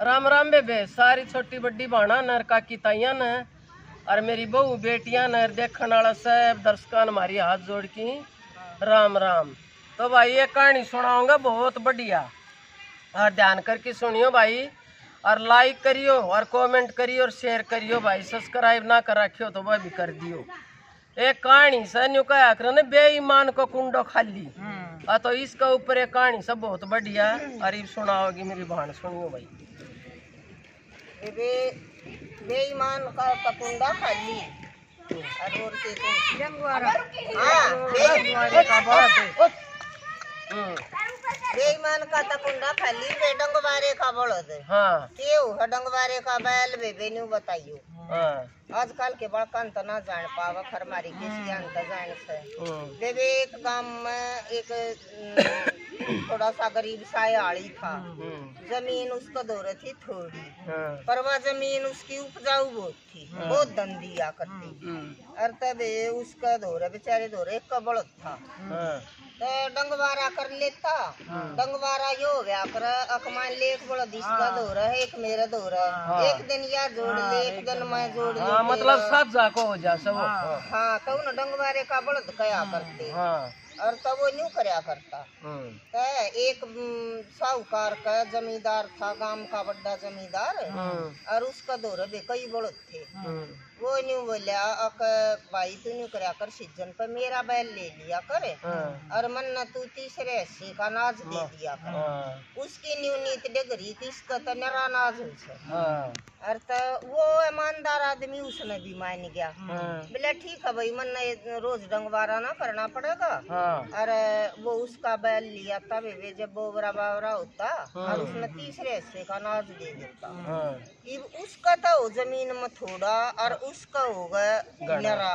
राम राम बेबे, सारी छोटी बड़ी बाणा नर काकी ताइया न और मेरी बहू बेटियां नर देखने वाला सब दर्शकान हमारी हाथ जोड़ की राम राम। तो भाई ये कहानी सुनाऊंगा बहुत बढ़िया, और ध्यान करके सुनियो भाई, और लाइक करियो और कमेंट करियो और शेयर करियो भाई। सब्सक्राइब ना कर रखियो तो वह भी कर दियो। एक कहानी से न्यू कहा कर न बेईमान को कुंडो खाली, तो इसका ऊपर एक कहानी सब बहुत बढ़िया और ये सुनाओगी मेरी बहन, सुनियो भाई। बेईमान का कुंडा खाली और बेईमान का कुंडा खाली वे डंगवारे का बड़द। हाँ केव डंगवारे का बैल बेबे न्यू बताइयो। आजकल के बड़कन तो ना जान पावा खर मारी किसी अंत जान से बेबे एक गांव में एक थोड़ा सा गरीब सा आड़ी था। जमीन उसको दौरे थी थोड़ी, पर वह जमीन उसकी उपजाऊ बहुत थी, बहुत धन दिया करती। और तब उसका दौरे बेचारे दौरे एक बड़द था, तो डंगवारा कर लेता। डंगवारा यो हो गया कर अकमान ले एक बड़द इसका दौरा है, एक मेरा दौरा, एक दिन या जोड़ ले एक दिन मैं जोड़ ले, मतलब साझा को हो जा सब। हाँ तो उन डंगवारे का बड़द कया करते। और तब वो न्यू करया करता। तो एक साहूकार का जमींदार था, गांव का बड़ा जमींदार, और उसका दौरे भी कई बड़द थे। वो न्यू बोलिया भाई तू न्यू करया कर सीजन पर मेरा बैल ले लिया कर, और मन तू तीसरे हिस्से का अनाज दे दिया कर। उसकी न्यू नीत डगरी किसका तो नरा अनाज और तो वो ईमानदार आदमी उसने भी मान गया। बोले ठीक है भाई, मन रोज डंगवारा ना करना पड़ेगा। और वो उसका बैल लिया था वे जब बोवरा बावरा होता, और उसने तीसरे हिस्से का अनाज दे देता। उसका तो जमीन में थोड़ा और उसका होगा नरा,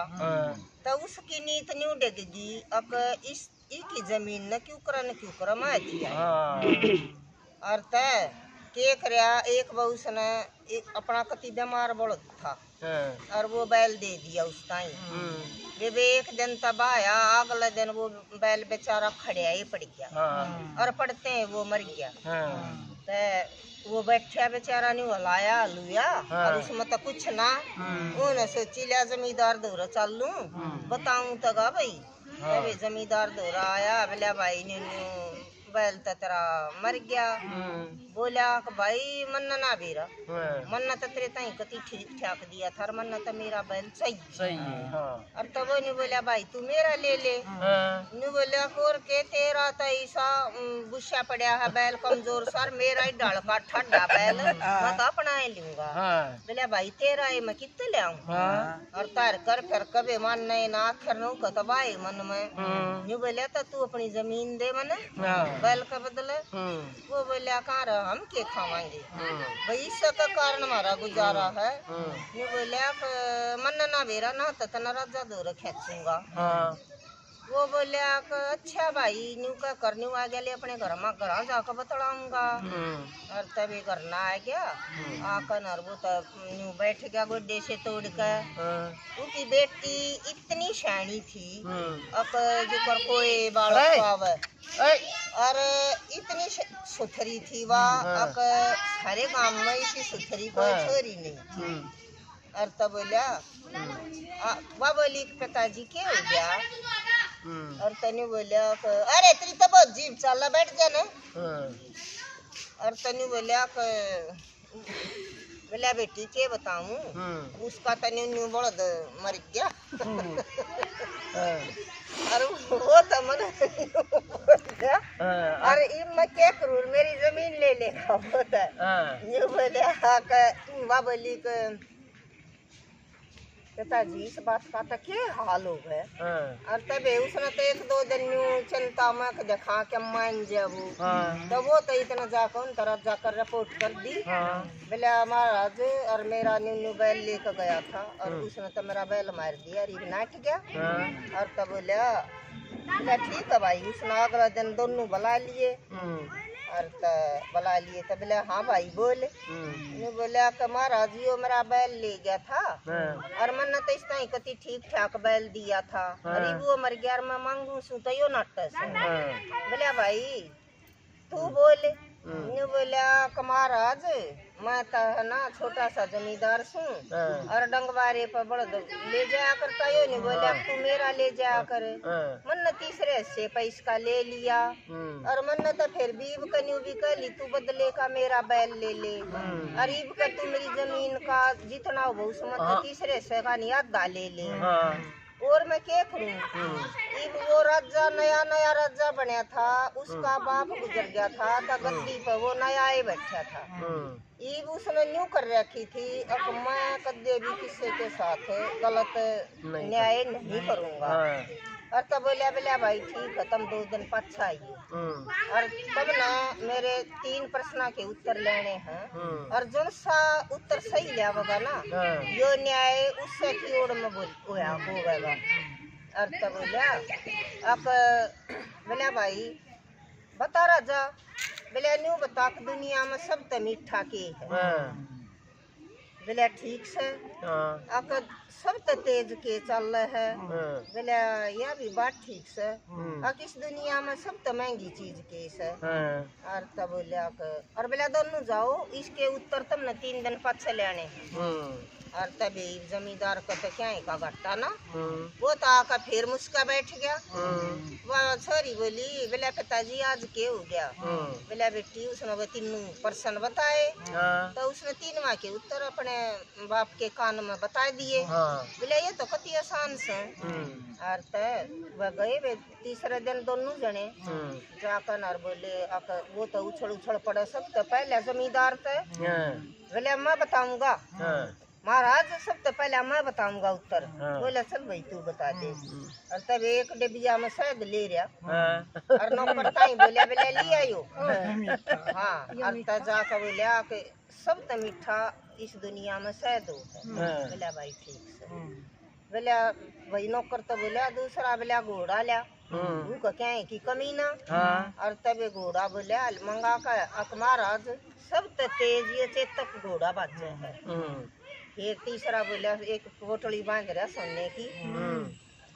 तो उसकी नीत न्यू डेगी अब इस की जमीन न क्यों कर मैं और तय के करया एक बहु ने एक अपना कति बीमार बड़द था, और वो बैल दे दिया उस टाइम। वे एक दिन तब आया, अगले दिन वो बैल बेचारा खड़िया ही पड़ गया, और पड़ते हैं वो मर गया। तो वो बैठा बेचारा नहीं हलाया हलुया, और उसमें तो कुछ ना। उन्हें सोची लिया जमींदार दौरा चल लूं बताऊं तो गा भाई। तभी जमींदार दौरा आया, बोला भाई न्यू बैल तो तेरा मर गया। बोला भाई मन्ना ना बेरा, मन्ना तो तेरे ताई कति ठीक ठाक दिया था, मन्ना तो मेरा बैल सही है। और तब वो नहीं बोला भाई तू मेरा ले ले। नहीं बोला और के तेरा तो ऐसा गुस्सा पड़ा है बैल कमजोर सर, मेरा ही डाल का ठंडा बैल मैं तो अपना ही लूंगा। बोला भाई तेरा है मैं कितने ले आऊं, और तार कर फिर कभी मन नहीं ना आखिर नु तो भाई मन में नहीं बोला तो तू अपनी जमीन दे मने बैल का बदले। वो बोलिया कहाँ हम के खावाएंगे भाई, इसका कारण हमारा गुजारा है। ये बोलिया मन ना बेरा ना तो ना राजा दो खींचूंगा। वो बोलिया अच्छा भाई न्यू का करने आ गया ले अपने घर में घर जाकर बतलाऊंगा। और तभी करना आ गया आकर नर वो तब न्यू बैठ गया गोड्डे से तोड़ कर। उनकी बेटी इतनी शैनी थी अब जो कर कोई बालक आवे, और इतनी सुथरी थी वह अब सारे गांव में इतनी सुथरी कोई छोरी नहीं थी। और तब बोलिया वह बोली पिताजी क्या हो गया, और तनु बोलिया अरे तेरी तो बहुत जीभ चल बैठ जा ना। और तनु बोलिया बोलिया बेटी के बताऊं, उसका तनु न्यू बड़द मर गया। और वो तो मन अरे मैं क्या करूं मेरी जमीन ले लेगा वो तो ये बोलिया वह बोली पिताजी इस बात का तो क्या हाल हो गए। और तबे उसने तो एक दो दिन चिंता में देखा के मान जाबू, तो वो तो इतना जाकर तरह जाकर रिपोर्ट कर दी। बोले महाराज और मेरा न्यू बैल लेकर गया था, और उसने तो मेरा बैल मार दिया, और नाट गया। और तब बोलिया ठीक है भाई, उसने अगला दिन दोनों बुला लिए, और बुला लिए तो बोले हाँ भाई बोले। बोला कि महाराज यो मेरा बैल ले गया था, और मैंने तो इस तरह कति ठीक ठाक बैल दिया था, और वो मर गया, मैं मांगू सू तो यो नाटक। बोले भाई तू बोले, न्यू बोला कि महाराज मैं तो है ना छोटा सा जमींदार सू और डंगवारे पर बड़द ले जाया करता यो नहीं बोला तू मेरा ले जाया करे मन ने तीसरे से पैसा ले लिया और मन ने तो फिर भी इब कन्यू भी कह ली तू बदले का मेरा बैल ले ले और इब का तू मेरी जमीन का जितना हो उसमें तीसरे से का आधा ले ले और मैं क्या करूं। इब वो राजा नया नया राजा बना था उसका बाप गुजर गया था तो गद्दी पर वो नया ही बैठा था। इब उसने न्यू कर रखी थी अब मैं कदे भी किसी के साथ गलत न्याय नहीं करूंगा। और तब बोलिया बोलिया भाई ठीक है तुम 2 दिन पाछा आइए और तब ना मेरे 3 प्रश्न के उत्तर लेने हैं और जो सा उत्तर सही लिया होगा ना यो न्याय उससे की ओर में होगा। और तब बोलिया अब बोलिया भाई बता राजा बोलिया न्यू बता दुनिया में सब तो मीठा के है बोलिया ठीक से अब सब तो तेज के चल रहे है बोलिया यह भी बात ठीक से अब इस दुनिया में सब तो महंगी चीज के से और तब बोलिया और बोलिया दोनों जाओ इसके उत्तर तुमने 3 दिन पाछे लेने और तभी जमींदार का तो क्या का घट्टा ना वो तो आकर फिर मुस्का बैठ गया। वह छोरी बोली बोला पिताजी आज के हो गया बोला बेटी उसने वो 3 प्रश्न बताए तो उसने 3वां के उत्तर अपने बाप के कान में बता दिए। बोला ये तो कति आसान से और वह गए वे तीसरे दिन दोनों जने जाकर और बोले वो तो उछल पड़े सब तो पहले जमींदार थे बोले मैं बताऊंगा महाराज सब तो पहले मैं बताऊंगा उत्तर। बोला चल भाई तू बता दे और तब एक डिबिया में शहद ले रहा और नौकर ताई बोलिया बोले ले आयो हाँ और तब जाकर बोलिया कि सब तो मीठा इस दुनिया में शहद हो है। बोला भाई ठीक से बोलिया भाई नौकर तो बोलिया दूसरा बोलिया घोड़ा लिया वो क्या है कि कमी ना और तब घोड़ा बोलिया मंगा कर महाराज सब तो तेज ये चेतक घोड़ा बाजे है। फिर तीसरा बोला एक पोटली बांध रहा सोने की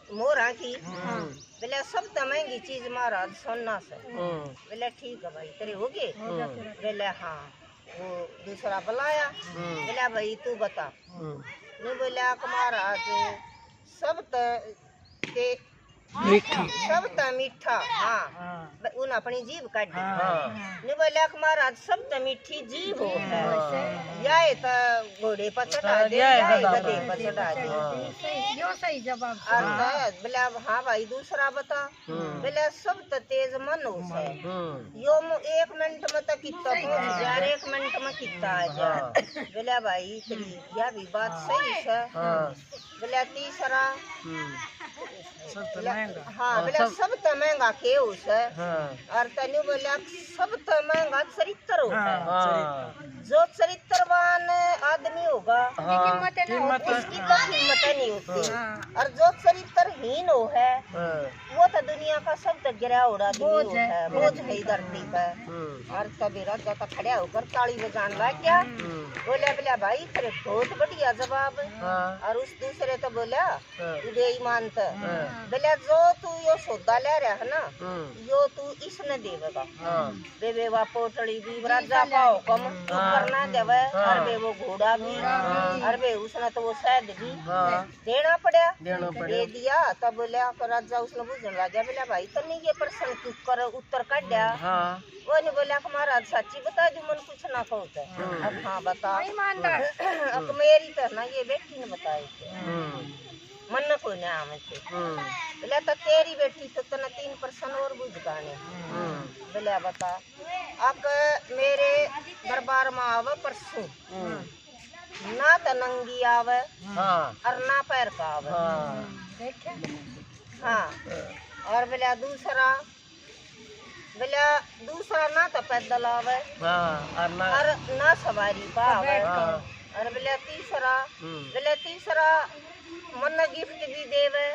मोरा की बोले सब तो महंगी चीज महाराज सोना से बोले ठीक है भाई तेरे हो गए बोले हाँ। वो दूसरा बुलाया बोला भाई तू बता नहीं बोला महाराज सब तो सब तो मीठा हाँ उन अपनी जीभ काट दी नहीं बोला महाराज सब तो मीठी जीभ हो है या तो घोड़े पर चढ़ा दे या गधे पर चढ़ा दे यो सही जवाब। बोला हाँ भाई दूसरा बता बोला सब तो तेज मन हो है यो 1 मिनट में तो कितना पहुंच जा 1 मिनट में कितना आ जा। बोला भाई तेरी यह भी बात सही है। बोला तीसरा हाँ बोला सब तो महंगा के उस और तनु बोला सब तो महंगा चरित्र होता है जो चरित्रवान आदमी होगा उसकी तो कीमत नहीं होती और जो चरित्रहीन हो है वो तो दुनिया का सब तो गिरा उड़ा बोझ है धरती पर। और तभी राजा तो खड़ा होकर ताली बजान लग गया। बोला बोला भाई तेरे बहुत बढ़िया जवाब और उस दूसरे तो बोला ईमान तो बोला जो तू यो सौदा ले रहा है ना यो तू इसने देवेगा बेबे वा पोटड़ी भी राजा का हुक्म करना देवे और बे वो घोड़ा भी और बे उसने तो वो शायद भी देना पड़ा दे दिया। तब बोला राजा उसने बुझन राजा बोला भाई तुमने ये प्रश्न क्यों कर उत्तर काट दिया वो नहीं बोला महाराज सच्ची बता दू मन कुछ ना कहते अब हाँ बता अब मेरी तो ना ये बेटी ने बताई मन को नाम थे बोला तो तेरी बेटी तो तना 3 प्रश्न और बुझ गाने बोला बता अब मेरे दरबार में आवे परसों ना तो नंगी आवे और ना पैर का आवे हाँ और बोला दूसरा ना तो पैदल आवे और ना सवारी का आवे और बोला तीसरा मन गिफ्ट भी देवे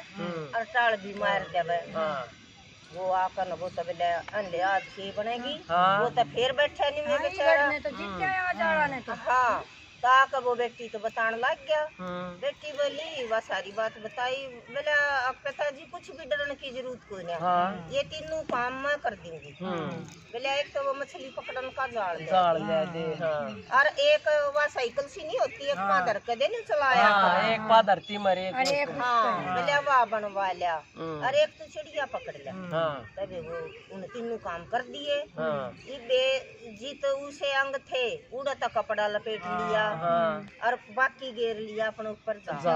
और टाल भी मार देवे। वो आकर वो तो बोले अंडे आज से बनेगी वो तो फिर बैठा नहीं में बेचारा हाँ ताक वो बेटी तो बताने लग गया। बेटी बोली वह सारी बात बताई। बोला अब पिताजी कुछ भी डरने की जरूरत कोई नहीं, ये तीनों काम मैं कर दूंगी। बोले एक तो वो मछली पकड़ने का जाल ले दे, और एक वह साइकिल सी नहीं होती, एक पादर के दे नहीं चलाया, एक पादरती मरे, हाँ बोले वह बनवा लिया, और एक तो चिड़िया पकड़ लिया। तभी वो उन तीनों काम कर दिए। जीत उसे अंग थे उड़ा तक कपड़ा लपेट लिया, और बाकी घेर लिया अपने ऊपर जा,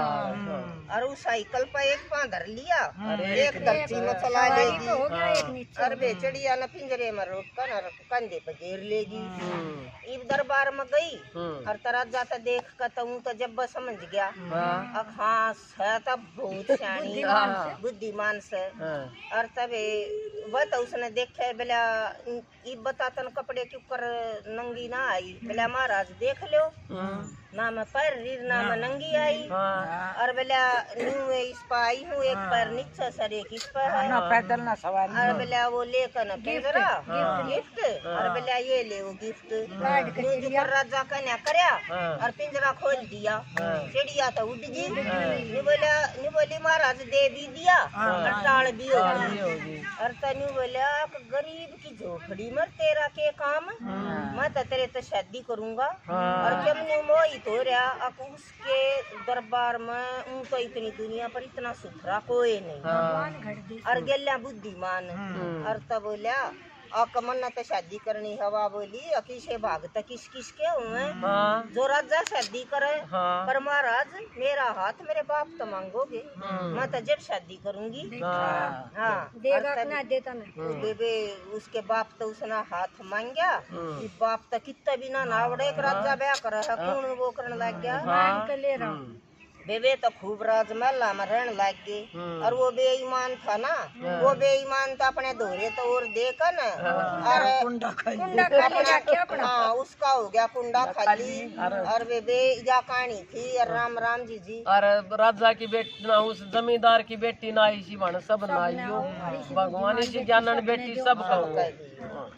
और उस साइकिल पर एक पादर लिया, एक दर्जी में चला लेगी, और वे चिड़िया न पिंजरे में रोक कर कंधे पे घेर लेगी। इब दरबार में गई, हर तरह जाता देख कर तो जब बस समझ गया अब हाँ तब बहुत सियाणी बुद्धिमान से। और तब वह तो उसने देखे बोला इब बता तन कपड़े क्यों कर नंगी ना आई। बोला महाराज देख लो ना मैं पैर रीर ना मैं नंगी आई, और बोला न्यू इस पर आई हूँ, एक पैर नीचे सर एक इस पर है, पैदल ना सवारी। और बोला वो लेकर न पिंजरा गिफ्ट, और बोला ये ले वो गिफ्ट। जो राजा कन्या करया और पिंजरा खोल दिया, चिड़िया तो उड़ गई। नहीं बोली महाराज दे भी दिया और टाल भी होगी। और तनु बोला गरीब की झोपड़ी में तेरा के काम, मैं तो तेरे तो शादी करूंगा। और जब न्यू मोहित हो रहा अब उसके दरबार में उनको इतनी दुनिया पर इतना सुथरा कोई नहीं, और गेल्या बुद्धिमान। और तब बोला मन तो शादी करनी हवा बोली किसे भागता किस किस के हुए जो राजा शादी करे, पर महाराज मेरा हाथ मेरे बाप तो मांगोगे, मैं तो जब शादी करूंगी। हाँ देता बेबे उसके बाप तो उसने हाथ मांगा, बाप तो कितना भी ना नावड़े एक राजा ब्याह करे कौन वो करने लग गया। बेबे तो खूब राजमहल में रहने लग गए, और वो बेईमान था ना, वो बेईमान तो अपने दोहरे तो और देखा ना, और हाँ उसका हो गया कुंडा खाली। और बेबे या कहानी थी और राम राम जी और राजा की बेटी ना उस जमींदार की बेटी ना आई सी मन सब ना आइयो, भगवान इसी ज्ञान बेटी सब कहो।